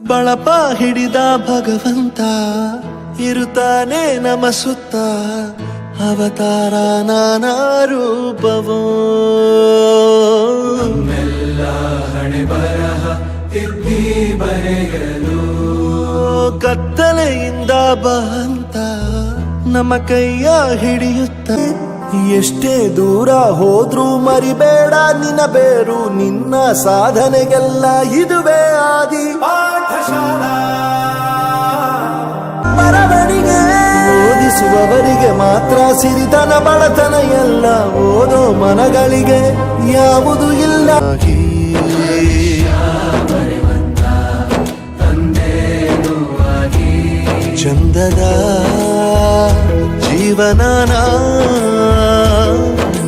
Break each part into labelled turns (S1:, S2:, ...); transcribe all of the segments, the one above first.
S1: ಬಳಪ ಹಿಡಿದ ಭಗವಂತ ಇರುತ್ತಾನೆ ನಮ ಸುತ್ತ, ಅವತಾರ ನಾನಾ ರೂಪವೋ.
S2: ನಮ್ಮೆಲ್ಲ ಹಣೆ ಬರಹ ತಿದ್ದಿ ಬರೆಯಲು
S1: ಕತ್ತಲೆಯಿಂದ ಬಂತ ನಮ್ಮ ಕೈಯ ಹಿಡಿಯುತ್ತ. ಎಷ್ಟೇ ದೂರ ಹೋದ್ರೂ ಮರಿಬೇಡ ನಿನ್ನ ಬೇರು, ನಿನ್ನ ಸಾಧನೆಗೆಲ್ಲ ಇದುವೇ ಆದಿ ಪಾಠಶಾಲಾ. ಬರವಣಿಗೆ ಓದಿಸುವವರಿಗೆ ಮಾತ್ರ ಸಿರಿತನ ಬಡತನ ಎಲ್ಲ, ಓದೋ ಮನಗಳಿಗೆ ಯಾವುದು ಇಲ್ಲ. ಚಂದದ ಜೀವನನ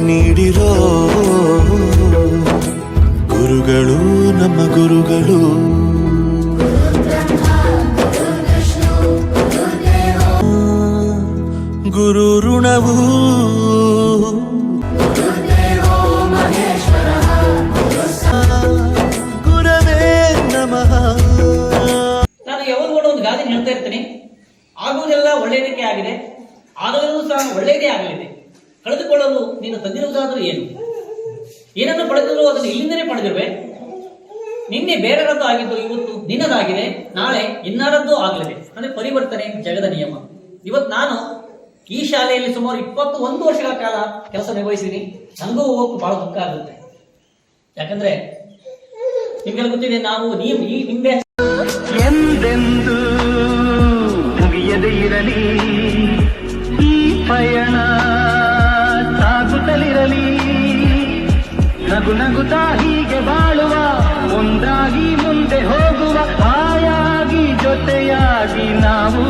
S1: ನೀಡಿರೋ ಗುರುಗಳು ನಮ್ಮ ಗುರುಗಳು. ಗುರು ಋಣವು ಗುರವೇ ನಮಃ.
S3: ನಾನು ಯಾವಾಗ ಒಂದು ಗಾದೆ ಹೇಳ್ತಾ ಇರ್ತೀನಿ, ಆಗುವುದೆಲ್ಲ ಒಳ್ಳೆಯದಕ್ಕೆ ಆಗಿದೆ, ಆದವರೂ ಸಹ ಒಳ್ಳೆಯದೇ ಆಗಲಿದೆ. ಕಳೆದುಕೊಳ್ಳಲು ನೀನು ತಂದಿರುವುದಾದರೂ ಏನು? ಏನನ್ನು ಪಡೆದರೂ ಅದನ್ನು ಇಲ್ಲಿಂದಲೇ ಪಡೆದಿರುವೆ. ನಿನ್ನೆ ಬೇರೆರದ್ದು ಆಗಿದ್ದು ಇವತ್ತು ನಿನ್ನದಾಗಿದೆ, ನಾಳೆ ಇನ್ನಾರದ್ದು ಆಗಲಿದೆ. ಅಂದ್ರೆ ಪರಿವರ್ತನೆ ಜಗದ ನಿಯಮ. ಇವತ್ತು ನಾನು ಈ ಶಾಲೆಯಲ್ಲಿ ಸುಮಾರು 21 ವರ್ಷಗಳ ಕಾಲ ಕೆಲಸ ನಿರ್ವಹಿಸಿದ್ದೀನಿ. ನನಗೂ ಹೋಗಕ್ಕೆ ಬಹಳ ದುಃಖ ಆಗುತ್ತೆ. ಯಾಕಂದ್ರೆ ನಿಮ್ಗೆಲ್ಲ ಗೊತ್ತಿದೆ, ನಾವು ನೀವು ಈ ನಿಂಬೆ
S4: ಎಂದೆಂದು ಮುಗಿಯದೇ ಇರಲಿ ಈ ಪಯಣ, ಸಾಗುತ್ತಲಿರಲಿ ನಗು ನಗುತ್ತಾ ಹೀಗೆ ಬಾಳುವ, ಒಂದಾಗಿ ಮುಂದೆ ಹೋಗುವ, ಹಾಯಾಗಿ ಜೊತೆಯಾಗಿ ನಾವು